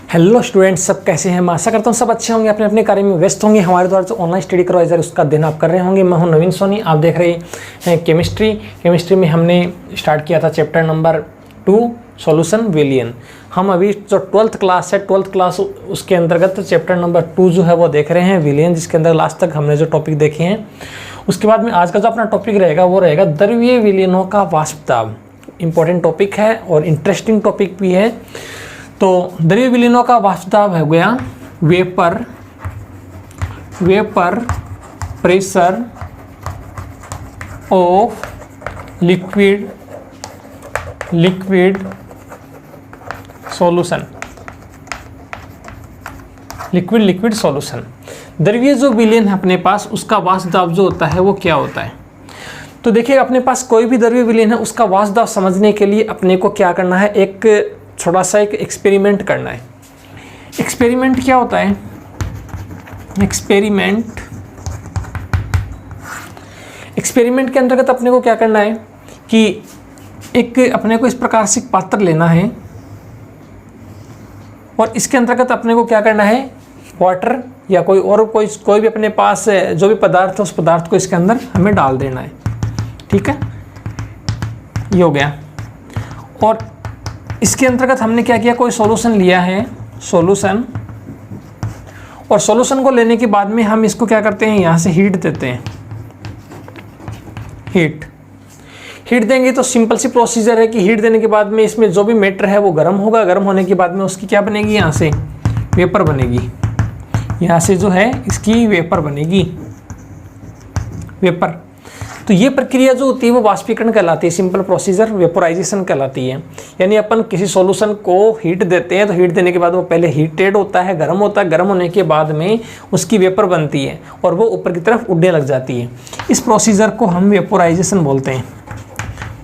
Hello students, सब कैसे हैं। मैं आशा करता हूँ सब अच्छे होंगे, अपने अपने कार्य में व्यस्त होंगे। हमारे द्वारा जो ऑनलाइन स्टडी करवाइजर उसका दिन आप कर रहे होंगे। मैं हूँ नवीन सोनी, आप देख रहे हैं केमिस्ट्री में हमने स्टार्ट किया था चैप्टर नंबर 2 सॉल्यूशन विलियन। हम अभी जो 12th क्लास है, 12th क्लास उसके अंतर्गत चैप्टर नंबर 2 जो है वो देख रहे हैं विलियन, जिसके अंदर लास्ट तक हमने जो टॉपिक देखे हैं। उसके बाद में आज का जो अपना टॉपिक रहेगा वो रहेगा द्रव्यीय विलियनों का वाष्प दाब। इंपॉर्टेंट टॉपिक है और इंटरेस्टिंग टॉपिक भी है। तो द्रव्यीय विलीनों का वाष्प दाब हो गया vapour pressure of liquid solution. Liquid solution द्रव्यीय जो विलीन है अपने पास, उसका वाष्प दाब जो होता है वो क्या होता है। तो देखिए, अपने पास कोई भी द्रव्यीय विलीन है, उसका वाष्प दाब समझने के लिए अपने को क्या करना है, एक थोड़ा सा एक एक्सपेरिमेंट करना है। एक्सपेरिमेंट क्या होता है? एक्सपेरिमेंट के अंतर्गत अपने को क्या करना है कि एक अपने को इस प्रकार से एक पात्र लेना है और इसके अंतर्गत अपने को क्या करना है, वाटर या कोई भी अपने पास जो भी पदार्थ है उस पदार्थ को इसके अंदर हमें डाल देना है। ठीक है, ये हो गया। और इसके अंतर्गत हमने क्या किया, कोई सॉल्यूशन लिया है, सॉल्यूशन। और सॉल्यूशन को लेने के बाद में हम इसको क्या करते हैं, यहाँ से हीट देते हैं। हीट देंगे तो सिंपल सी प्रोसीजर है कि हीट देने के बाद में इसमें जो भी मैटर है वो गर्म होगा। गर्म होने के बाद में उसकी क्या बनेगी, यहाँ से वेपर बनेगी। यहाँ से जो है इसकी वेपर बनेगी, वेपर। तो ये प्रक्रिया जो होती है वो वाष्पीकरण कहलाती है। सिंपल प्रोसीजर वेपोराइजेशन कहलाती है। यानी अपन किसी सॉल्यूशन को हीट देते हैं तो हीट देने के बाद वो पहले हीटेड होता है, गर्म होता है। गर्म होने के बाद में उसकी वेपर बनती है और वो ऊपर की तरफ उड़ने लग जाती है। इस प्रोसीजर को हम वेपोराइजेशन बोलते हैं,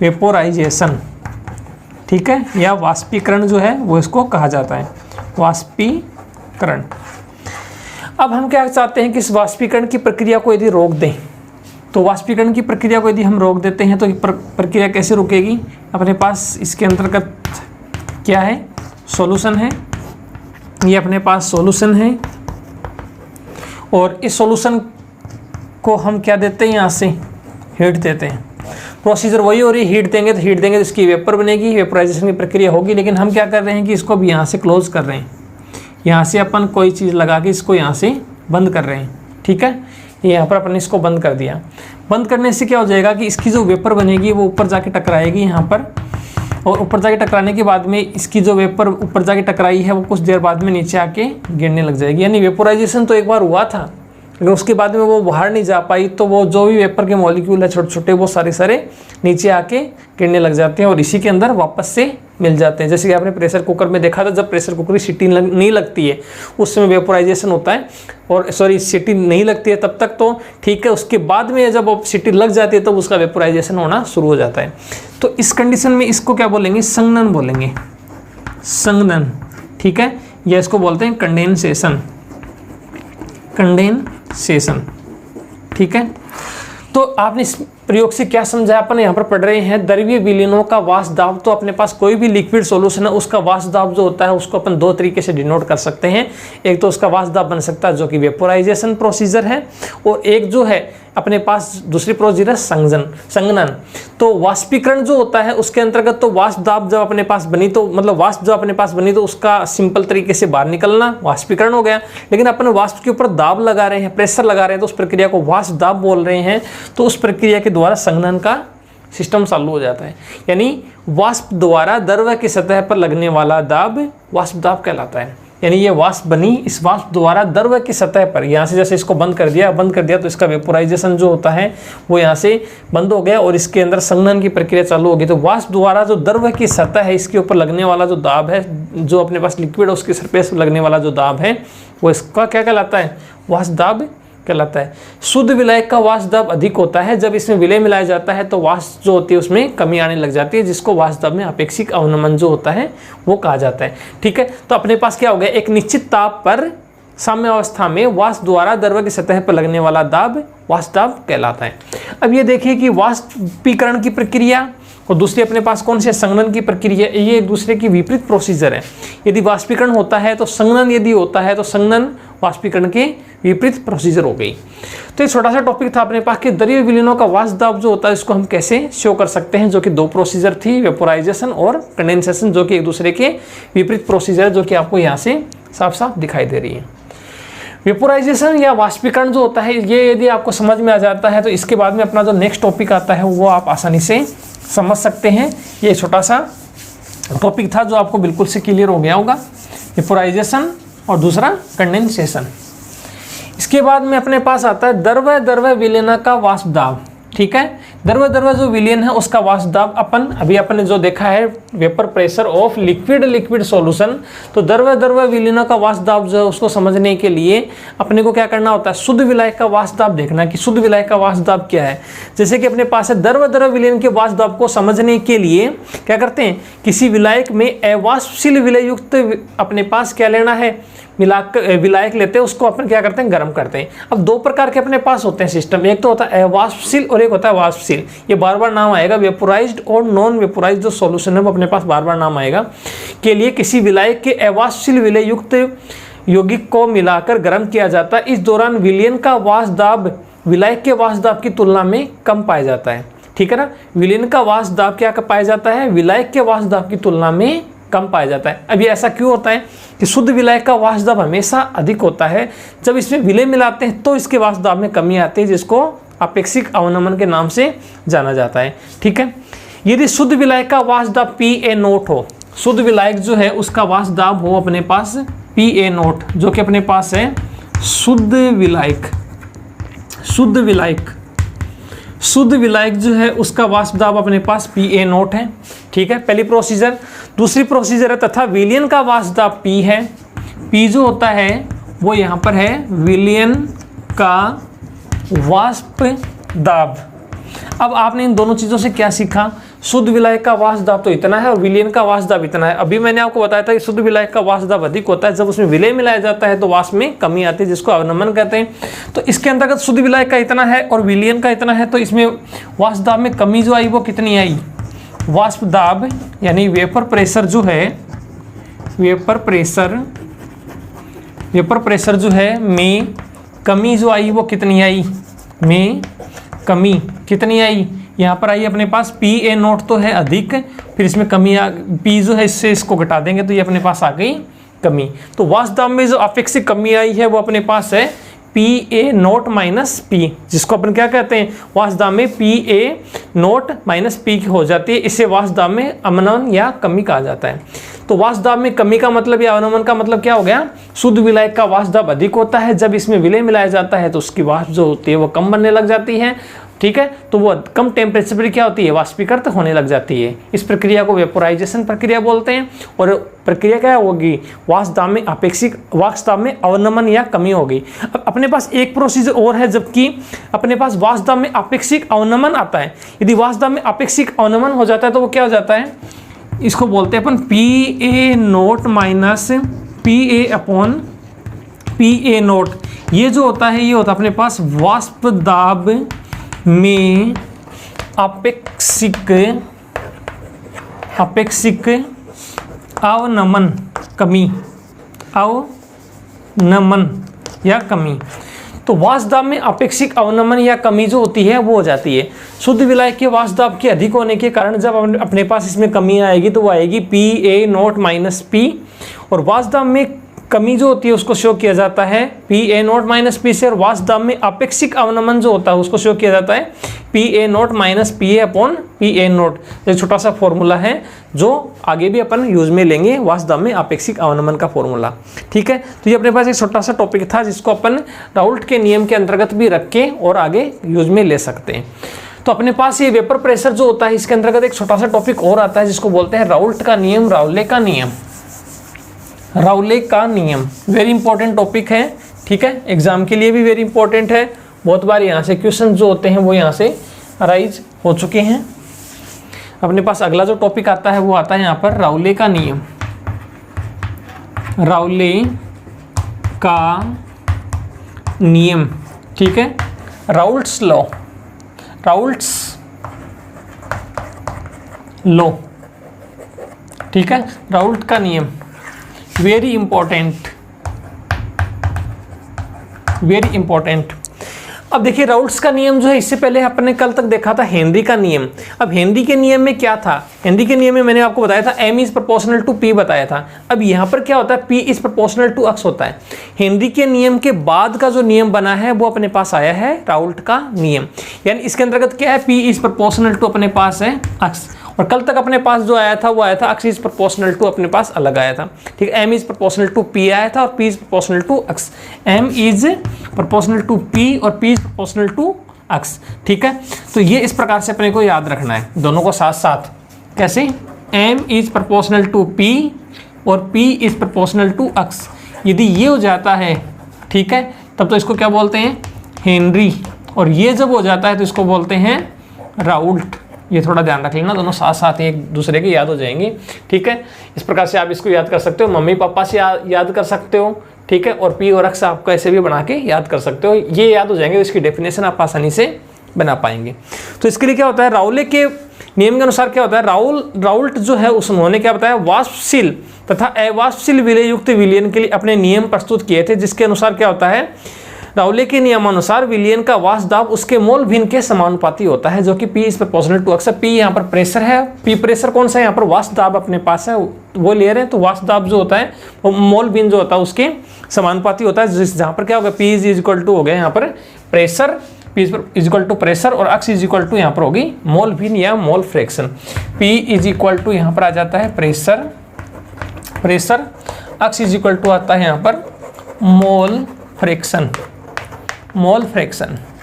वेपोराइजेशन। ठीक है, या वाष्पीकरण जो है वो इसको कहा जाता है, वाष्पीकरण। अब हम क्या चाहते हैं कि इस वाष्पीकरण की प्रक्रिया को यदि रोक दें, तो वाष्पीकरण की प्रक्रिया को यदि हम रोक देते हैं तो प्रक्रिया कैसे रुकेगी। अपने पास इसके अंतर्गत क्या है, सॉल्यूशन है। ये अपने पास सॉल्यूशन है और इस सॉल्यूशन को हम क्या देते हैं, यहाँ से हीट देते हैं। प्रोसीजर वही हो रही है, हीट देंगे तो इसकी वेपर बनेगी, वेपराइजेशन की प्रक्रिया होगी। लेकिन हम क्या कर रहे हैं कि इसको भी यहाँ से क्लोज कर रहे हैं। यहाँ से अपन कोई चीज़ लगा के इसको यहाँ से बंद कर रहे हैं। ठीक है, यहाँ पर अपन इसको बंद कर दिया। बंद करने से क्या हो जाएगा कि इसकी जो वेपर बनेगी वो ऊपर जाके टकराएगी यहाँ पर, और ऊपर जाके टकराने के बाद में इसकी जो वेपर ऊपर जाके टकराई है वो कुछ देर बाद में नीचे आके गिरने लग जाएगी। यानी वेपोराइजेशन तो एक बार हुआ था, अगर उसके बाद में वो बाहर नहीं जा पाई तो वो जो भी वेपर के मॉलिक्यूल है छोटे छोटे, वो सारे नीचे आके गिरने लग जाते हैं और इसी के अंदर वापस से मिल जाते हैं। जैसे कि आपने प्रेशर कुकर में देखा था, जब प्रेशर कुकर की सीटी नहीं लगती है उस समय वेपोराइजेशन होता है, और सीटी नहीं लगती है तब तक तो ठीक है। उसके बाद में जब वो सीटी लग जाती है तब उसका वेपोराइजेशन होना शुरू हो जाता है। तो इस कंडीशन में इसको क्या बोलेंगे, संघनन बोलेंगे, संघनन। ठीक है, या इसको बोलते हैं कंडेंसेशन, कंडेंसेशन। ठीक है, तो आपने इस प्रयोग से क्या समझा, अपन यहाँ पर पढ़ रहे हैं द्रव्यीय विलीनों का वाष्प दाब। तो अपने पास कोई भी लिक्विड सॉल्यूशन है उसका वाष्प दाब जो होता है उसको अपन दो तरीके से डिनोट कर सकते हैं। एक तो उसका वाष्प दाब बन सकता है जो कि वेपोराइजेशन प्रोसीजर है, और एक जो है अपने पास दूसरी प्रोसीजर है संघनन। तो वाष्पीकरण जो होता है उसके अंतर्गत तो वाष्प दाब जब अपने पास बनी तो मतलब वाष्प जो अपने पास बनी तो उसका सिंपल तरीके से बाहर निकलना वाष्पीकरण हो गया। लेकिन अपन वाष्प के ऊपर दाब लगा रहे हैं, प्रेशर लगा रहे हैं, तो उस प्रक्रिया को वाष्प दाब बोल रहे हैं। तो उस प्रक्रिया के द्वारा संघनन का सिस्टम चालू हो जाता है। यानी वाष्प द्वारा द्रव्य की सतह पर लगने वाला दाब वाष्प दाब कहलाता है। यानी ये वाष्प बनी, इस वाष्प द्वारा द्रव्य की सतह पर, यहाँ से जैसे इसको बंद कर दिया तो इसका वेपोराइजेशन जो होता है वो यहाँ से बंद हो गया और इसके अंदर संघनन की प्रक्रिया चालू हो गई। तो वाष्प द्वारा जो द्रव्य की सतह है इसके ऊपर लगने वाला जो दाब है, जो अपने पास लिक्विड है उसके सरफेस पर लगने वाला जो दाब है वो इसका क्या कहलाता है, वाष्प दाब कहलाता है। शुद्ध विलायक का वाष्प दाब अधिक होता है। जब इसमें विलय मिलाया जाता है तो वाष्प जो होती है उसमें कमी आने लग जाती है, जिसको वाष्प दाब में अपेक्षिक अवनमन जो होता है वो कहा जाता है। ठीक है, तो अपने पास क्या हो गया, एक निश्चित ताप पर साम्यावस्था में वाष्प द्वारा द्रव्य की सतह पर लगने वाला दाब वाष्प दाब कहलाता है। अब ये देखिए कि वाष्पीकरण की प्रक्रिया और दूसरी अपने पास कौन सी संघनन की प्रक्रिया, ये एक दूसरे की विपरीत प्रोसीजर है। यदि वाष्पीकरण होता है तो संघनन, यदि होता है तो संघनन वाष्पीकरण के विपरीत प्रोसीजर हो गई। तो ये छोटा सा टॉपिक था अपने पास कि द्रव्य विलीनों का वाष्प दाब जो होता है इसको हम कैसे शो कर सकते हैं, जो कि दो प्रोसीजर थी, वेपोराइजेशन और कंडेंसेशन, जो कि एक दूसरे के विपरीत प्रोसीजर, जो कि आपको यहाँ से साफ साफ दिखाई दे रही है। वेपोराइजेशन या वाष्पीकरण जो होता है ये यदि आपको समझ में आ जाता है तो इसके बाद में अपना जो नेक्स्ट टॉपिक आता है वो आप आसानी से समझ सकते हैं। ये छोटा सा टॉपिक था जो आपको बिल्कुल से क्लियर हो गया होगा, वेपोराइजेशन और दूसरा कंडेंसेशन। इसके बाद में अपने पास आता है द्रव्य विलीन का वाष्प दाब। ठीक है, द्रव्य जो विलीन है उसका वाष्प दाब अभी जो देखा है vapour pressure of liquid solution. तो द्रव्य विलीन का वाष्प दाब जो है उसको समझने के लिए अपने को क्या करना होता है, शुद्ध विलायक का वाष्प दाब देखना कि शुद्ध विलायक का वाष्प दाब क्या है। जैसे कि अपने पास है द्रव्य विलीन के वाष्प दाब को समझने के लिए क्या करते हैं, किसी विलायक में अवाष्पशील विलय युक्त अपने पास क्या लेना है, मिलाकर विलायक लेते हैं, उसको अपन क्या करते हैं, गर्म करते हैं। अब दो प्रकार के अपने पास होते हैं सिस्टम, एक तो होता है अवाष्पशील और एक होता है वाष्पशील। ये बार बार नाम आएगा, वेपोराइज्ड और नॉन वेपोराइज्ड जो सॉल्यूशन है वो अपने पास बार बार नाम आएगा। के लिए किसी विलायक के अवाष्पशील विलय युक्त यौगिक को मिलाकर गर्म किया जाता है। इस दौरान विलयन का वाष्प दाब विलायक के वाष्प दाब की तुलना में कम पाया जाता है। ठीक है ना, विलयन का वाष्प दाब क्या पाया जाता है, विलायक के वाष्प दाब की तुलना में कम पाया जाता है। अब ये ऐसा क्यों होता है कि शुद्ध विलायक का वाष्प दाब हमेशा अधिक होता है, जब इसमें विलय मिलाते हैं तो इसके वाष्प दाब में कमी आती है, जिसको अपेक्षिक अवनमन के नाम से जाना जाता है। ठीक है, यदि शुद्ध विलायक का वाष्प दाब PA0 हो, शुद्ध विलायक जो है उसका वाष्प दाब हो अपने पास PA0, जो कि अपने पास है शुद्ध विलायक जो है उसका वाष्प दाब अपने पास PA0 है। ठीक है, पहली प्रोसीजर। दूसरी प्रोसीजर है तथा विलयन का वाष्प दाब P है। P जो होता है वो यहाँ पर है विलयन का वाष्प दाब। अब आपने इन दोनों चीज़ों से क्या सीखा, शुद्ध विलायक का वाष्प दाब तो इतना है और विलयन का वाष्प दाब इतना है। अभी मैंने आपको बताया था कि शुद्ध विलायक का वाष्प दाब अधिक होता है, जब उसमें विलय मिलाया जाता है तो वाष्प में कमी आती है, जिसको अवनमन कहते हैं। तो इसके अंतर्गत शुद्ध विलायक का इतना है और विलयन का इतना है, तो इसमें वाष्प दाब में कमी जो आई वो कितनी आई, वाष्प दाब यानी वेपर प्रेशर जो है, वेपर प्रेशर जो है में कमी जो आई वो कितनी आई, में कमी कितनी आई, यहाँ पर आई अपने पास PA0 तो है अधिक, फिर इसमें कमी P जो है इससे इसको घटा देंगे तो ये अपने पास आ गई कमी। तो वाष्प दाब में जो अपेक्षित कमी आई है वो अपने पास है PA0 माइनस P, जिसको अपन क्या कहते हैं, वाष्प दाब में PA0 माइनस P की हो जाती है। इसे वाष्प दाब में अवनमन या कमी कहा जाता है। तो वाष्प दाब में कमी का मतलब या अवनमन का मतलब क्या हो गया, शुद्ध विलायक का वाष्प दाब अधिक होता है, जब इसमें विलय मिलाया जाता है तो उसकी वाष्प जो होती है वो कम बनने लग जाती है। ठीक है, तो वो कम टेम्परेचर पर क्या होती है, वाष्पीकृत होने लग जाती है। इस प्रक्रिया को वेपोराइजेशन प्रक्रिया बोलते हैं। और प्रक्रिया क्या होगी, वाष्प दाब में अपेक्षित वाष्प दाब में अवनमन या कमी होगी। अब अपने पास एक प्रोसीजर और है, जबकि अपने पास वाष्प दाब में अपेक्षित अवनमन आता है। यदि वाष्प दाब में अपेक्षित अवनमन हो जाता है तो वो क्या हो जाता है, इसको बोलते हैं अपन PA0 minus PA upon PA0। ये जो होता है ये होता है अपने पास वाष्प दाब में अपेक्षिक अवनमन या कमी। तो वाष्प दाब में अपेक्षित अवनमन या कमी जो होती है वो हो जाती है शुद्ध विलायक के वाष्प दाब के अधिक होने के कारण। जब अपने पास इसमें कमी आएगी तो वो आएगी PA0 माइनस P, और वाष्प दाब में कमी जो होती है उसको शो किया जाता है PA0 माइनस P से, और वाष्प दाब में अपेक्षित अवनमन जो होता है उसको शो किया जाता है PA0 minus PA upon PA0। ये छोटा सा फॉर्मूला है जो आगे भी अपन यूज में लेंगे, वाष्प दाब में अपेक्षित अवनमन का फॉर्मूला। ठीक है, तो ये अपने पास एक छोटा सा टॉपिक था जिसको अपन राउल्ट के नियम के अंतर्गत भी रख के और आगे यूज में ले सकते हैं। तो अपने पास ये वेपर प्रेशर जो होता है इसके अंतर्गत एक छोटा सा टॉपिक और आता है जिसको बोलते हैं राउल्ट का नियम, राउले का नियम। वेरी इंपॉर्टेंट टॉपिक है। ठीक है, एग्जाम के लिए भी वेरी इंपॉर्टेंट है। बहुत बार यहाँ से क्वेश्चन जो होते हैं वो यहाँ से अराइज हो चुके हैं। अपने पास अगला जो टॉपिक आता है वो आता है यहाँ पर राउले का नियम। राउले का नियम, ठीक है, राउल्ट्स लॉ, राउल्ट्स लॉ, ठीक है, राउल्ट का नियम, वेरी इंपॉर्टेंट, वेरी इंपॉर्टेंट। अब देखिए राउल्ट्स का नियम जो है, इससे पहले अपने कल तक देखा था हेनरी का नियम। अब हेनरी के नियम में क्या था, हेनरी के नियम में मैंने आपको बताया था m is proportional to p बताया था। अब यहाँ पर क्या होता है, p is proportional to x होता है। हेनरी के नियम के बाद का जो नियम बना है वो अपने पास आया है राउल्ट का नियम, यानी इसके अंतर्गत क्या है, p इज प्रोपोर्शनल टू अपने पास है x, और कल तक अपने पास जो आया था वो आया था x इज प्रोपोर्शनल टू, अपने पास अलग आया था, ठीक है। m is proportional to p आया था और p is proportional to x, m is proportional to p और p is proportional to x, ठीक है। तो ये इस प्रकार से अपने को याद रखना है दोनों को साथ साथ। कैसे, m is proportional to p और p is proportional to x, यदि ये हो जाता है, ठीक है, तब तो इसको क्या बोलते हैं, हेनरी, और ये जब हो जाता है तो इसको बोलते हैं राउल्ट। ये थोड़ा ध्यान रख लेना, दोनों साथ साथ एक दूसरे के याद हो जाएंगे, ठीक है। इस प्रकार से आप इसको याद कर सकते हो, मम्मी पापा से याद कर सकते हो, ठीक है, और p और x आपको ऐसे भी बना के याद कर सकते हो, ये याद हो जाएंगे, इसकी डेफिनेशन आप आसानी से बना पाएंगे। तो इसके लिए क्या होता है, राउले के नियम के अनुसार क्या होता है, राउल्ट जो है उन्होंने क्या बताया, वाष्पशील तथा अवाष्पशील विलय युक्त विलयन के लिए अपने नियम प्रस्तुत किए थे, जिसके अनुसार क्या होता है, राउले के नियमानुसार विलयन का वाष्प दाब उसके मोल भिन्न के समानुपाती होता है, जो कि P is proportional to x। P यहाँ पर प्रेशर है, P प्रेशर कौन सा है, यहाँ पर वाष्प दाब अपने पास है वो ले रहे हैं, तो वाष्प दाब जो होता है वो मोल भिन्न जो होता है उसके समानुपाती होता है, जहाँ पर क्या होगा, P इज इक्वल टू हो गया यहाँ पर pressure, P is equal to pressure, और x इज इक्वल टू यहाँ पर होगी मोल भिन्न या mole fraction. P is equal to यहाँ पर आ जाता है pressure, x is equal to आता है यहाँ पर मोल फ्रैक्शन,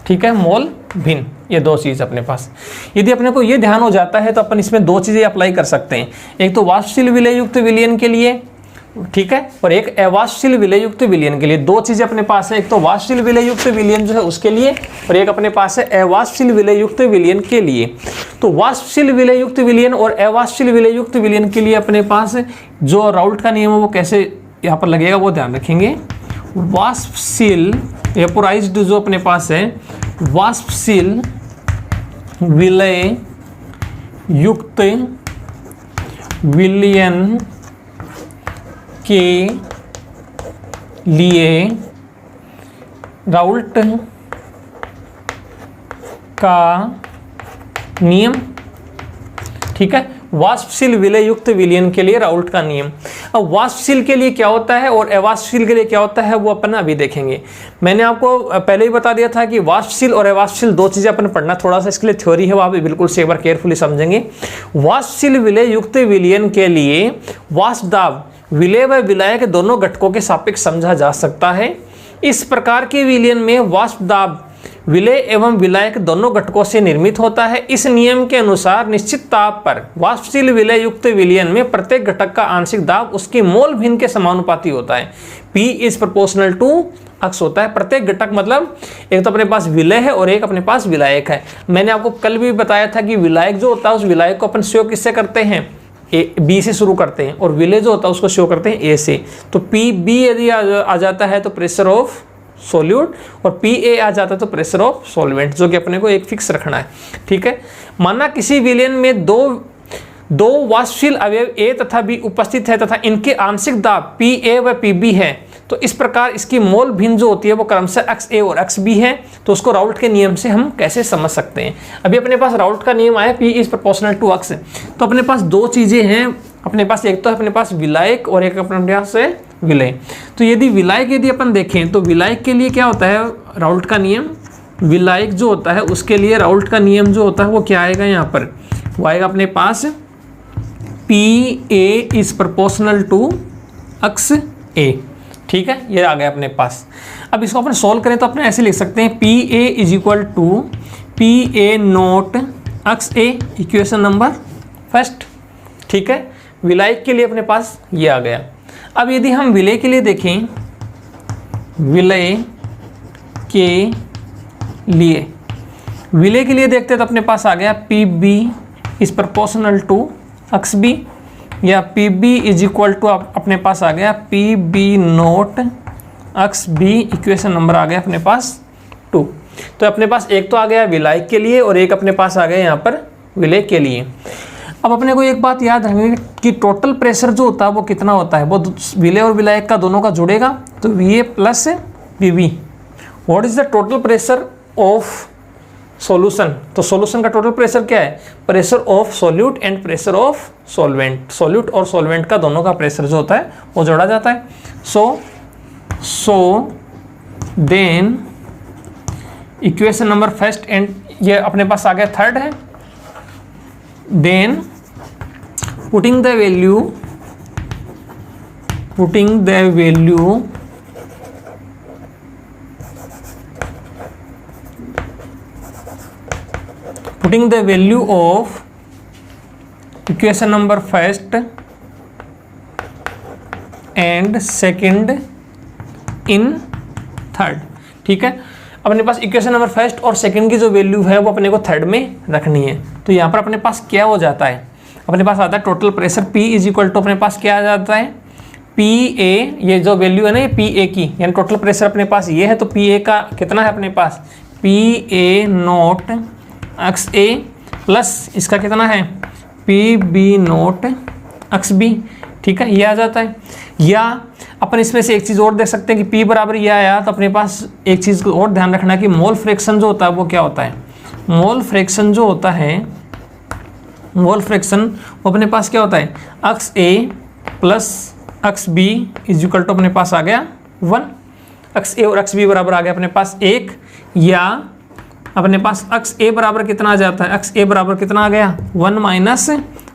ठीक है, मोल भिन्न, ये दो चीज़ अपने पास। यदि अपने को ये ध्यान हो जाता है तो अपन इसमें दो चीज़ें अप्लाई कर सकते हैं, एक तो वाष्पशील विलय युक्त विलयन के लिए, ठीक है, और एक अवाष्पशील विलय युक्त विलयन के लिए। दो चीज़ें अपने पास है, एक तो वाष्पशील विलय युक्त विलयन जो है उसके लिए, और एक अपने पास है अवाष्पशील विलय युक्त विलयन के लिए। तो वाष्पशील विलय युक्त विलयन और अवाष्पशील विलय युक्त विलयन के लिए अपने पास जो राउल्ट का नियम है वो कैसे यहाँ पर लगेगा वो ध्यान रखेंगे। वाष्पशील वेपोराइज्ड जो अपने पास है, वाष्पशील विलय युक्त विलयन के लिए राउल्ट का नियम, ठीक है, वाष्पशील विलय युक्त विलयन के लिए राउल्ट का नियम। अब वाष्पशील के लिए क्या होता है और अवाष्पशील के लिए क्या होता है वो अपन अभी देखेंगे। मैंने आपको पहले ही बता दिया था कि वाष्पशील और अवाष्पशील दो चीज़ें अपन पढ़ना, थोड़ा सा इसके लिए थ्योरी है वो आप बिल्कुल से एक बार केयरफुली समझेंगे। वाष्पशील विलय युक्त विलयन के लिए वाष्प दाब विलय व विलायक दोनों घटकों के सापेक्ष समझा जा सकता है। इस प्रकार के विलयन में वाष्प दाब विलय एवं विलायक दोनों घटकों से निर्मित होता है। इस नियम के अनुसार निश्चित ताप पर वाष्पशील विलय युक्त विलयन में प्रत्येक घटक का आंशिक दाब उसके मोल भिन्न के समानुपाती होता है। P is proportional to x होता है। प्रत्येक घटक मतलब एक तो अपने पास विलय है और एक अपने पास विलायक है। मैंने आपको कल भी बताया था कि विलायक जो होता है उस विलायक को अपन शो किससे करते हैं, B से शुरू करते हैं, और विलय जो होता है उसको शो करते हैं A से। तो PB यदि आ जाता है तो प्रेशर ऑफ सोल्यूट, और PA आ जाता है तो प्रेशर ऑफ सॉल्वेंट, जो कि अपने को एक फिक्स रखना है, ठीक है। माना किसी विलयन में दो वाष्पशील अवयव A तथा B उपस्थित है तथा इनके आंशिक दाब PA व PB है, तो इस प्रकार इसकी मोल भिन्न जो होती है वो क्रमशः XA और XB है। तो उसको राउल्ट के नियम से हम कैसे समझ सकते हैं। अभी अपने पास राउल्ट का नियम आया P is proportional to x, तो अपने पास दो चीज़ें हैं अपने पास, एक तो अपने पास विलायक और एक अपने पास है विलय। तो यदि विलायक यदि अपन देखें तो विलायक के लिए क्या होता है राउल्ट का नियम, विलायक जो होता है उसके लिए राउल्ट का नियम जो होता है वो क्या आएगा, यहाँ पर वो आएगा अपने पास PA is proportional to XA, ठीक है, ये आ गया अपने पास। अब इसको अपन सॉल्व करें तो अपने ऐसे लिख सकते हैं PA is equal to PA naught XA, equation number first, ठीक है। विलायक के लिए अपने पास ये आ गया। अब यदि हम विलय के लिए देखें, विलय के लिए देखते तो अपने पास आ गया PB is proportional to XB, या PB इज इक्वल टू अपने पास आ गया PB nought XB, equation number आ गया अपने पास 2। तो अपने पास एक तो आ गया विलय के लिए और एक अपने पास आ गया यहाँ पर विलय के लिए। अब अपने को एक बात याद रखनी कि टोटल प्रेशर जो होता है वो कितना होता है, वो विलय और विलायक का दोनों का जुड़ेगा, तो VA plus VB। What is the total pressure of solution, तो सॉल्यूशन का टोटल प्रेशर क्या है, pressure of solute and pressure of solvent. Solute और सॉल्वेंट का दोनों का प्रेशर जो होता है वो जोड़ा जाता है। So then equation number first and ये अपने पास आ गया थर्ड है। Then putting the value of equation number first and second in third। ठीक है, अपने पास इक्वेशन नंबर फर्स्ट और सेकंड की जो वैल्यू है वो अपने को थर्ड में रखनी है। तो यहाँ पर अपने पास क्या हो जाता है, अपने पास आता है total pressure P is equal to अपने पास क्या आ जाता है PA, ये जो वैल्यू है ना ये PA की, यानी टोटल प्रेशर अपने पास ये है, तो PA का कितना है अपने पास PA नोट XA प्लस इसका कितना है PB नोट XB। ठीक है, ये आ जाता है। या अपन इसमें से एक चीज़ और देख सकते हैं कि P बराबर ये आया, तो अपने पास एक चीज़ को और ध्यान रखना कि मोल फ्रैक्शन जो होता है वो क्या होता है, मोल फ्रैक्शन जो होता है, मोल फ्रैक्शन वो अपने पास क्या होता है XA plus XB is equal to अपने पास आ गया 1। XA और XB बराबर आ गया अपने पास 1, या अपने पास XA बराबर कितना आ जाता है, XA बराबर कितना आ गया 1 माइनस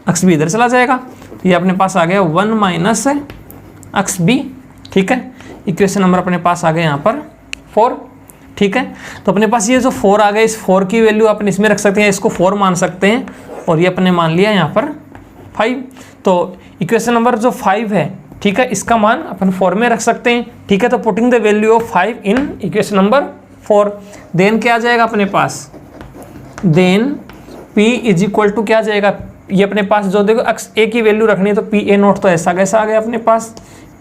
XB इधर चला जाएगा, तो ये अपने पास आ गया 1 माइनस XB। ठीक है, इक्वेशन नंबर अपने पास आ गया यहाँ पर 4। ठीक है, तो अपने पास ये जो 4 आ गया, इस 4 की वैल्यू अपन इसमें रख सकते हैं, इसको 4 मान सकते हैं, और ये अपने मान लिया यहाँ पर 5। तो इक्वेशन नंबर जो 5 है, ठीक है, इसका मान अपन 4 में रख सकते हैं। ठीक है, तो putting the value of 5 in equation number 4, then क्या आ जाएगा अपने पास, then P is equal to क्या आ जाएगा, ये अपने पास जो देखो XA की वैल्यू रखनी है, तो PA नोट तो ऐसा कैसा आ गया अपने पास,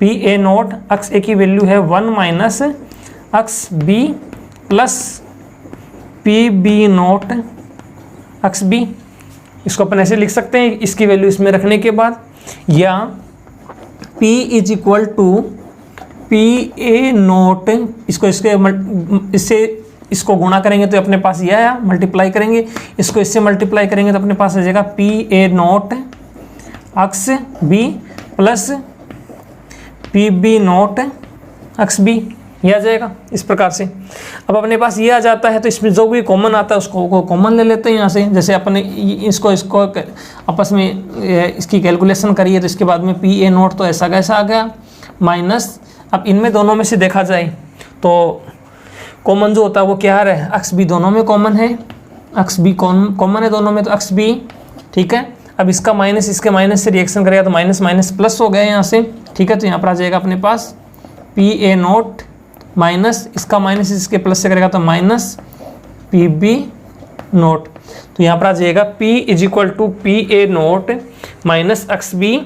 PA नोट XA की वैल्यू है 1 minus XB plus PB nought XB। इसको अपन ऐसे लिख सकते हैं, इसकी वैल्यू इसमें रखने के बाद, या P is equal to PA naught, इसको इससे इसको गुणा करेंगे तो अपने पास ये आया, मल्टीप्लाई करेंगे इसको इससे मल्टीप्लाई करेंगे तो अपने पास आ जाएगा PA note XB plus PB nought XB, ये आ जाएगा इस प्रकार से। अब अपने पास ये आ जाता है, तो इसमें जो भी कॉमन आता है उसको कॉमन ले लेते हैं यहाँ से। जैसे अपने इसको आपस में इसकी कैलकुलेशन करिए, तो इसके बाद में PA नोट तो ऐसा कैसा आ गया माइनस, अब इनमें दोनों में से देखा जाए तो कॉमन जो होता है वो क्या है, XB दोनों में कॉमन है, XB कॉमन है दोनों में, तो XB। ठीक है, अब इसका माइनस इसके माइनस से रिएक्शन करेगा तो माइनस माइनस प्लस हो गया यहाँ से। ठीक है, तो यहाँ पर आ जाएगा अपने पास PA नोट माइनस इसका माइनस इसके प्लस से करेगा तो माइनस PB नोट, तो यहाँ पर आ जाएगा P is equal to PA note minus XB।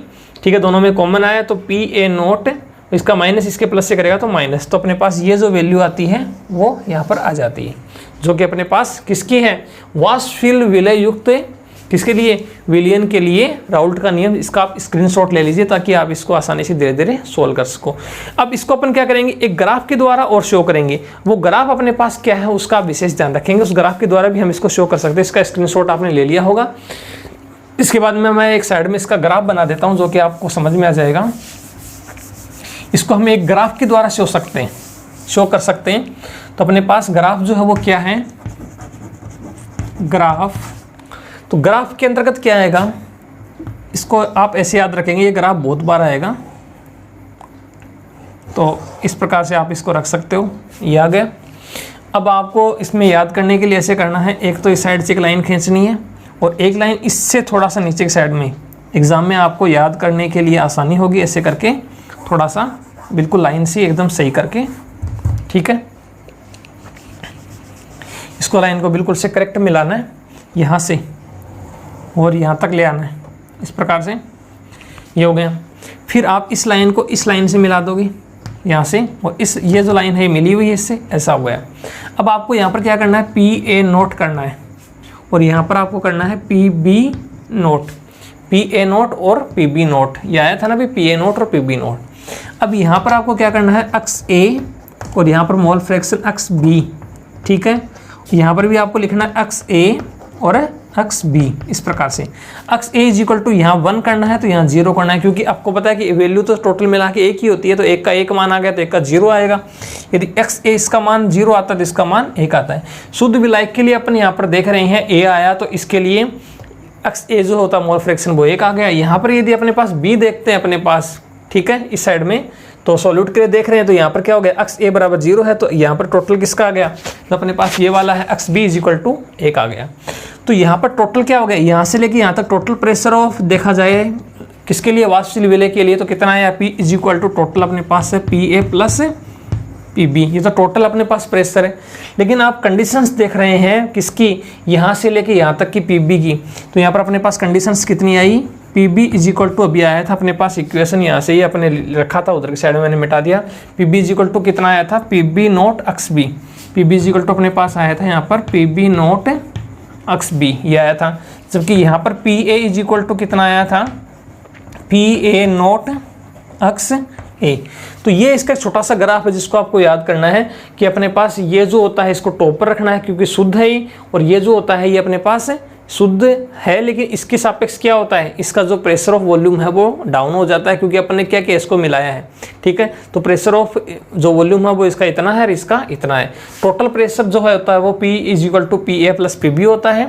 ठीक है, दोनों में कॉमन आया तो PA नोट, इसका माइनस इसके प्लस से करेगा तो माइनस, तो अपने पास ये जो वैल्यू आती है वो यहाँ पर आ जाती है, जो कि अपने पास किसकी है, वाष्पशील विलय युक्त, किसके लिए, विलयन के लिए राउल्ट का नियम। इसका आप स्क्रीनशॉट ले लीजिए ताकि आप इसको आसानी से धीरे धीरे सोल्व कर सको। अब इसको अपन क्या करेंगे, एक ग्राफ के द्वारा और शो करेंगे। वो ग्राफ अपने पास क्या है उसका विशेष ध्यान रखेंगे, उस ग्राफ के द्वारा भी हम इसको शो कर सकते हैं। इसका स्क्रीनशॉट आपने ले लिया होगा। इसके बाद में मैं एक साइड में इसका ग्राफ बना देता हूँ जो कि आपको समझ में आ जाएगा। इसको हम एक ग्राफ के द्वारा शो कर सकते हैं। तो अपने पास ग्राफ जो है वो क्या है, ग्राफ, तो ग्राफ के अंतर्गत क्या आएगा, इसको आप ऐसे याद रखेंगे, ये ग्राफ बहुत बार आएगा, तो इस प्रकार से आप इसको रख सकते हो। ये आ गया। अब आपको इसमें याद करने के लिए ऐसे करना है, एक तो इस साइड से एक लाइन खींचनी है और एक लाइन इससे थोड़ा सा नीचे की साइड में। एग्ज़ाम में आपको याद करने के लिए आसानी होगी, ऐसे करके थोड़ा सा बिल्कुल लाइन से एकदम सही करके। ठीक है, इसको लाइन को बिल्कुल से करेक्ट मिलाना है, यहाँ से और यहाँ तक ले आना है, इस प्रकार से। ये हो गया। फिर आप इस लाइन को इस लाइन से मिला दोगे, यहाँ से, और इस ये जो लाइन है मिली हुई है इससे, ऐसा हो गया। अब आपको यहाँ पर क्या करना है, पी ए नोट करना है, और यहाँ पर आपको करना है P B naught, P A naught और पी बी नोट। ये आया था ना भी, पी ए नोट और पी बी नोट। अब यहाँ पर आपको क्या करना है, अक्स ए और यहाँ पर मोल फ्रैक्शन अक्स बी, ठीक है। यहाँ पर भी आपको लिखना है अक्स ए और अक्स बी, इस प्रकार से। अक्स ए इज इक्वल टू यहाँ 1 करना है तो यहाँ 0 करना है, क्योंकि आपको पता है कि वैल्यू तो टोटल मिला के एक ही होती है, तो एक का 1 मान आ गया तो एक का 0 आएगा। यदि एक्स ए इसका मान 0 आता है तो इसका मान 1 आता है। शुद्ध विलायक के लिए अपन यहाँ पर देख रहे हैं ए आया, तो इसके लिए एक्स ए जो होता है मोल फ्रैक्शन वो 1 आ गया। यहाँ पर यदि अपने पास बी देखते हैं अपने पास, ठीक है, इस साइड में, तो सॉल्यूट के लिए देख रहे हैं, तो यहाँ पर क्या हो गया, अक्स ए बराबर 0 है, तो यहाँ पर टोटल किसका आ गया, तो अपने पास ये वाला है अक्स बी इज इक्वल टू 1 आ गया। तो यहाँ पर टोटल क्या हो गया, यहाँ से लेके यहाँ तक टोटल प्रेशर ऑफ देखा जाए किसके लिए, वाष्पशील विलय के लिए, तो कितना आया, P is equal to total अपने पास है P A plus P B, ये तो टोटल अपने पास प्रेशर है। लेकिन आप कंडीशंस देख रहे हैं किसकी, यहाँ से लेके यहाँ तक की पी बी की, तो यहाँ पर अपने पास कंडीशंस कितनी आई, P B is equal to, अभी आया था अपने पास इक्वेशन, यहाँ से ही अपने रखा था, उधर की साइड में मैंने मिटा दिया। P B is equal to कितना आया था, P B note X B, P B is equal to अपने पास आया था यहाँ पर पी बी नोट अक्स बी, ये आया था। जबकि यहाँ पर P A is equal to कितना आया था, पी ए नोट अक्स ए। तो ये इसका छोटा सा ग्राफ है जिसको आपको याद करना है कि अपने पास ये जो होता है इसको टॉप पर रखना है क्योंकि शुद्ध है ही, और ये जो होता है ये अपने पास शुद्ध है, लेकिन इसके सापेक्ष क्या होता है, इसका जो प्रेशर ऑफ वॉल्यूम है वो डाउन हो जाता है क्योंकि अपन ने क्या किया, इसको मिलाया है, ठीक है। तो प्रेशर ऑफ जो वॉल्यूम है वो इसका इतना है और इसका इतना है। टोटल प्रेशर जो है होता है वो P is equal to P A plus P B होता है।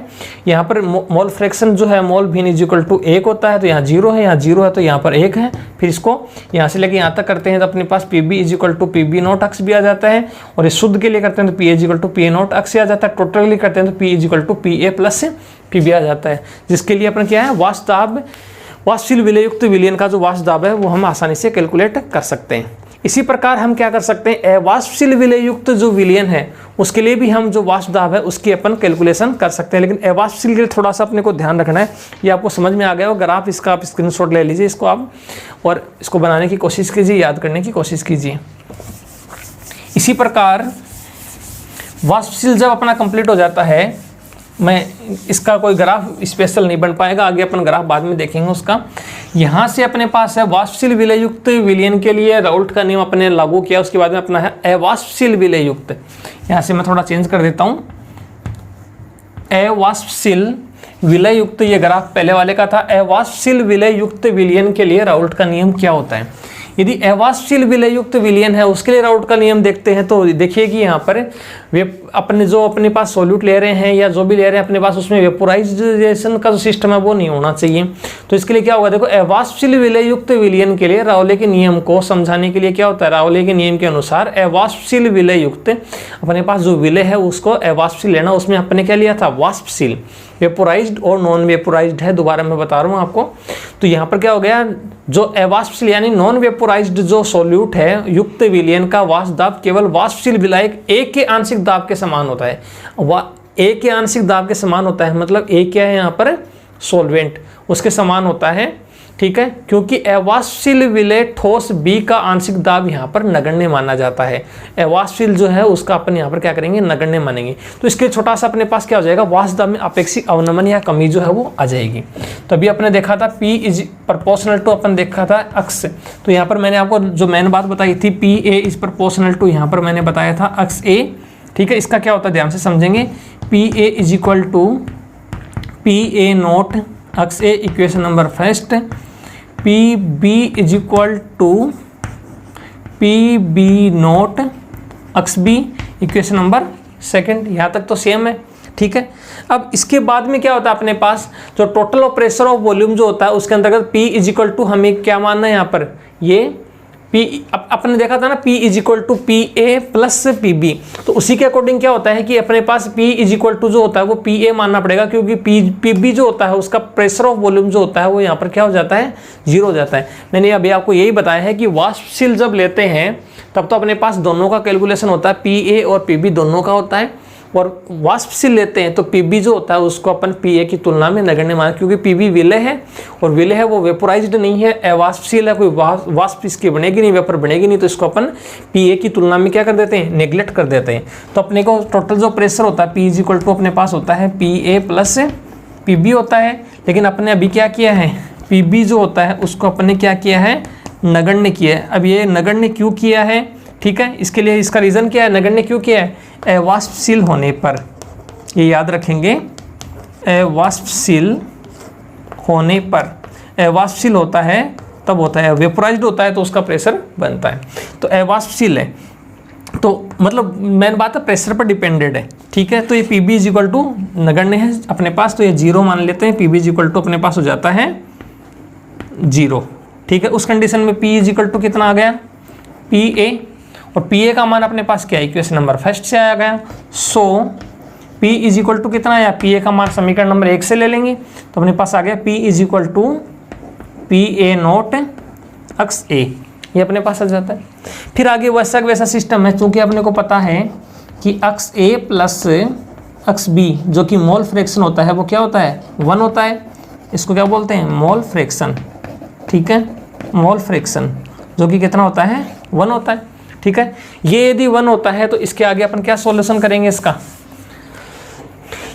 यहाँ पर मोल फ्रैक्शन जो है मोल भिन्न इज इक्वल टू 1 होता है, तो यहाँ 0 है, यहाँ 0 है तो यहाँ पर 1 है। फिर इसको यहाँ से लेके यहाँ तक करते हैं तो अपने पास P B is equal to P B note x भी आ जाता है, और इस शुद्ध के लिए करते हैं तो P A is equal to P A note x आ जाता है। टोटल के लिए करते हैं तो P is equal to P A plus P B आ जाता है, जिसके लिए अपन क्या है, वाष्प दाब, वाष्पशील विलयुक्त विलयन का जो वाष्प दाब है वो हम आसानी से कैलकुलेट कर सकते हैं। इसी प्रकार हम क्या कर सकते हैं, अवाष्पशील विलयुक्त जो विलयन है उसके लिए भी हम जो वाष्प दाब है उसकी अपन कैलकुलेशन कर सकते हैं। लेकिन अवाष्पशील के लिए थोड़ा सा अपने को ध्यान रखना है, ये आपको समझ में आ गया हो। अगर आप इसका आप स्क्रीनशॉट ले लीजिए इसको आप, और इसको बनाने की कोशिश कीजिए, याद करने की कोशिश कीजिए। इसी प्रकार वाष्पशील जब अपना कंप्लीट हो जाता है, मैं इसका कोई ग्राफ स्पेशल नहीं बन पाएगा, आगे अपन ग्राफ बाद में देखेंगे उसका। यहाँ से अपने पास है वाष्पशील विलयुक्त विलयन के लिए राउल्ट का नियम अपने लागू किया, उसके बाद में अपना है अवाष्पशील विलयुक्त। यहाँ से मैं थोड़ा चेंज कर देता हूँ, अवाष्पशील विलयुक्त, ये ग्राफ पहले वाले का था। अवाष्पशील विलयुक्त विलयन के लिए राउल्ट का नियम क्या होता है। यदि अवाष्पशील विलयुक्त विलयन है उसके लिए राउल्ट का नियम देखते हैं तो देखिए कि यहाँ पर वे अपने जो अपने पास सॉल्यूट ले रहे हैं या जो भी ले रहे हैं अपने पास, उसमें वेपोराइजेशन का जो सिस्टम है वो नहीं होना चाहिए। तो इसके लिए क्या होगा, देखो अवाष्पशील विलयुक्त विलयन के लिए राउले के नियम को समझाने के लिए क्या होता है, राउले के नियम के अनुसार अवाष्पशील विलयुक्त अपने पास जो विलय है उसको अवाष्पशील लेना, उसमें अपने क्या लिया था, वाष्पशील। वेपोराइज्ड और नॉन वेपोराइज्ड है, दोबारा मैं बता रहा हूँ आपको। तो यहाँ पर क्या हो गया, जो अवाष्पशील यानी नॉन वेपोराइज्ड जो सॉल्यूट है युक्त विलयन का वाष्प दाब केवल वाष्पशील विलायक A के आंशिक दाब के समान होता है। A के आंशिक दाब के समान होता है, मतलब A क्या है यहाँ पर, सॉल्वेंट, उसके समान होता है, ठीक है। क्योंकि अवाष्पशील विलय ठोस B का आंशिक दाब यहाँ पर नगण्य माना जाता है। अवाष्पशील जो है उसका अपन यहाँ पर क्या करेंगे, नगण्य मानेंगे। तो इसके छोटा सा अपने पास क्या हो जाएगा, वाष्प दाब में अपेक्षित अवनमन या कमी जो है वो आ जाएगी। तो अभी अपने देखा था P इज प्रोपोर्शनल टू, अपन देखा था अक्स। तो यहाँ पर मैंने आपको जो मेन बात बताई थी, P A is proportional to, यहाँ पर मैंने बताया था अक्स ए, ठीक है। इसका क्या होता है ध्यान से समझेंगे, P A is equal to P A note X A, equation number first. P B is equal to P B note X B, equation number second. यहाँ तक तो सेम है, ठीक है। अब इसके बाद में क्या होता है, अपने पास जो total of pressure of volume जो होता है उसके अंतर्गत P इज इक्वल टू हमें क्या मानना है यहाँ पर, ये P अपने देखा था ना, P is equal to P A plus P B. तो उसी के अकॉर्डिंग क्या होता है कि अपने पास P इज इक्वल टू जो होता है वो पी ए मानना पड़ेगा, क्योंकि पी बी जो होता है उसका प्रेशर ऑफ वॉल्यूम जो होता है वो यहाँ पर क्या हो जाता है, 0 हो जाता है। मैंने अभी आपको यही बताया है कि वाष्पशील जब लेते हैं तब तो अपने पास दोनों का कैलकुलेशन होता है, पी ए और पी बी दोनों का होता है। और वाष्पशील लेते हैं तो Pb जो होता है उसको अपन Pa की तुलना में नगण्य मान, क्योंकि Pb विलय है और विलय है वो वेपोराइज्ड नहीं है, अवाष्पशील है, कोई वाष्प इसकी बनेगी नहीं, वेपर बनेगी नहीं, तो इसको अपन Pa की तुलना में क्या कर देते हैं, नेग्लेक्ट कर देते हैं। तो अपने को टोटल जो प्रेशर होता है P इज इक्वल टू अपने पास होता है Pa प्लस Pb होता है, लेकिन अपने अभी क्या किया है, Pb जो होता है उसको अपने क्या किया है, नगण्य किया है। अब ये नगण्य क्यों किया है, ठीक है, इसके लिए इसका रीज़न क्या है, नगण्य क्यों किया है, अवाष्पशील होने पर, ये याद रखेंगे, अवाष्पशील होने पर, अवाष्पशील होता है तब होता है, वेपोराइज्ड होता है तो उसका प्रेशर बनता है, तो अवाष्पशील है तो मतलब मेन बात है प्रेशर पर डिपेंडेड है, ठीक है। तो ये Pb इज इक्वल टू नगण्य है अपने पास, तो ये 0 मान लेते हैं, Pb इज इक्वल टू अपने पास हो जाता है 0, ठीक है। उस कंडीशन में P इज इक्वल टू कितना आ गया, Pa, और Pa का मान अपने पास क्या है, इक्वेशन नंबर फर्स्ट से आया गया। सो P इज इक्वल टू कितना आया, Pa का मान समीकरण नंबर 1 से ले लेंगे तो अपने पास आ गया P is equal to Pa note X A, ये अपने पास आ जाता है। फिर आगे वैसा वैसा सिस्टम है, चूँकि अपने को पता है कि अक्स A प्लस अक्स B जो कि मोल फ्रैक्शन होता है वो क्या होता है, 1 होता है, इसको क्या बोलते हैं, मोल फ्रैक्शन, ठीक है, मोल फ्रैक्शन जो कि कितना होता है, 1 होता है, ठीक है। ये यदि 1 होता है तो इसके आगे अपन क्या सॉल्यूशन करेंगे इसका,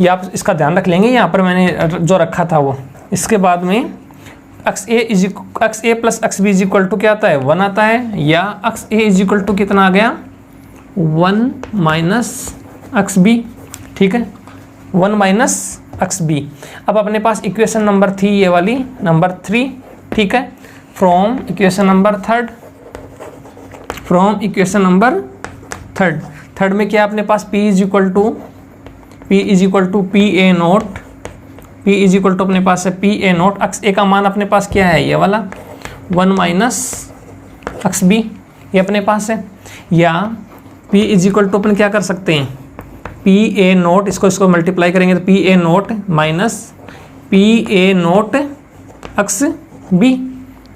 ये आप इसका ध्यान रख लेंगे, यहाँ पर मैंने जो रखा था वो। इसके बाद में x A plus x B is equal to क्या आता है, 1 आता है, या x A is equal to कितना आ गया, 1 माइनस अक्स बी, ठीक है, 1 माइनस अक्स बी। अब अपने पास इक्वेशन नंबर थी ये वाली नंबर 3, ठीक है, फ्रॉम इक्वेशन नंबर थर्ड में क्या अपने पास P is equal to Pa naught, P is equal to अपने पास है Pa नोट, अक्स ए का मान अपने पास क्या है, ये वाला 1 माइनस अक्स बी, ये अपने पास है, या P इज इक्वल टू अपन क्या कर सकते हैं, Pa नोट, इसको मल्टीप्लाई करेंगे तो Pa note minus Pa note अक्स बी,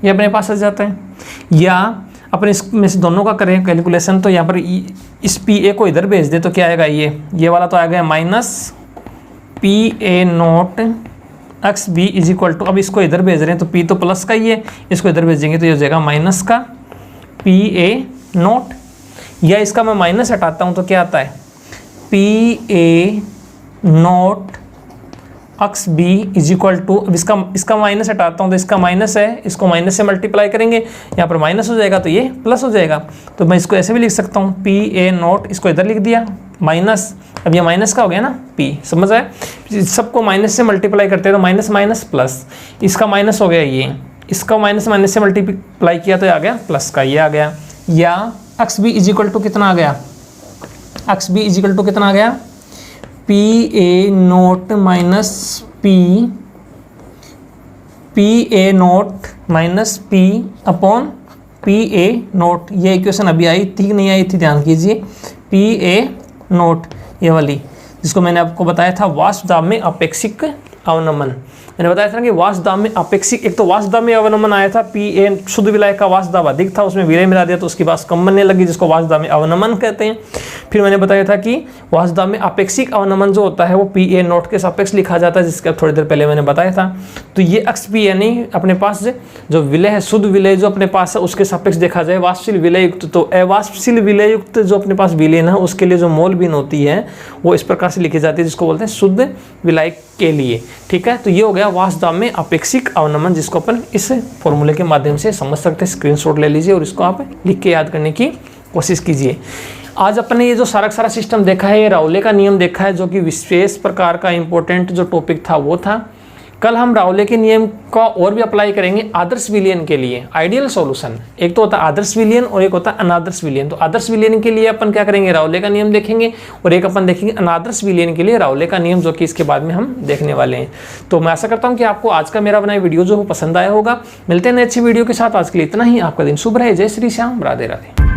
ये अपने पास आ जाता है। या अपने इसमें से दोनों का करें कैलकुलेशन, तो यहाँ पर इस Pa को इधर भेज दे तो क्या आएगा, ये वाला तो आ गया minus Pa note X B is equal to, अब इसको इधर भेज रहे हैं तो P तो प्लस का ही है, इसको इधर भेजेंगे तो ये हो जाएगा माइनस का Pa नोट, या इसका मैं माइनस हटाता हूँ तो क्या आता है, Pa note X B is equal to, अब इसका माइनस हटाता हूँ तो इसका माइनस है, इसको माइनस से मल्टीप्लाई करेंगे, यहाँ पर माइनस हो जाएगा तो ये प्लस हो जाएगा, तो मैं इसको ऐसे भी लिख सकता हूँ Pa नोट, इसको इधर लिख दिया माइनस, अब ये माइनस का हो गया ना P, समझ आए, सबको माइनस से मल्टीप्लाई करते हैं तो माइनस माइनस प्लस, इसका माइनस हो गया ये, इसका माइनस से मल्टीप्लाई किया तो आ गया प्लस का, ये आ गया। या अक्स बी इज इक्वल टू कितना आ गया, अक्स बी इज इक्वल टू कितना आ गया, Pa note minus Pa note minus P upon Pa note, ये इक्वेशन अभी आई थी कि नहीं आई थी, ध्यान कीजिए, Pa नोट ये वाली, जिसको मैंने आपको बताया था वाष्प दाब में अपेक्षिक अवनमन, मैंने बताया था ना कि वाष्प दाब में अपेक्षिक, एक तो वाष्प दाब में अवनमन आया था, Pa शुद्ध विलायक का वाष्प दाब अधिक था, उसमें विलय मिला दिया तो उसकी वाष्प कम बनने लगी, जिसको वाष्प दाब में अवनमन कहते हैं। फिर मैंने बताया था कि वाष्प दाब में अपेक्षिक अवनमन जो होता है वो Pa नोट के सापेक्ष लिखा जाता है, जिसका थोड़ी देर पहले मैंने बताया था। तो ये अक्स P यानी अपने पास जो विलय है, शुद्ध विलय जो अपने पास है उसके सापेक्ष देखा जाए, वाष्पशील विलय युक्त, तो अवाष्पशील विलय युक्त जो अपने पास विलयन है उसके लिए जो मोल भिन्न होती है वो इस प्रकार से लिखी जाती है, जिसको बोलते हैं शुद्ध विलायक के लिए, ठीक है। तो ये हो गया वाष्प दाब में अपेक्षिक अवनमन, जिसको अपन इस फॉर्मूले के माध्यम से समझ सकते हैं। स्क्रीनशॉट ले लीजिए और इसको आप लिख के याद करने की कोशिश कीजिए। आज अपन ने ये जो सारा सिस्टम देखा है, ये राउले का नियम देखा है, जो कि विशेष प्रकार का इंपॉर्टेंट जो टॉपिक था वो था। कल हम राउले के नियम का और भी अप्लाई करेंगे आदर्श विलयन के लिए, आइडियल सॉल्यूशन। एक तो होता है आदर्श विलयन और एक होता है अनादर्श विलयन। तो आदर्श विलयन के लिए अपन क्या करेंगे, राउले का नियम देखेंगे, और एक अपन देखेंगे अनादर्श विलयन के लिए राउले का नियम, जो कि इसके बाद में हम देखने वाले हैं। तो मैं आशा करता हूँ कि आपको आज का मेरा बनाया वीडियो जो पसंद आया होगा। मिलते हैं नई अच्छी वीडियो के साथ। आज के लिए इतना ही। आपका दिन शुभ रहे। जय श्री श्याम। राधे राधे।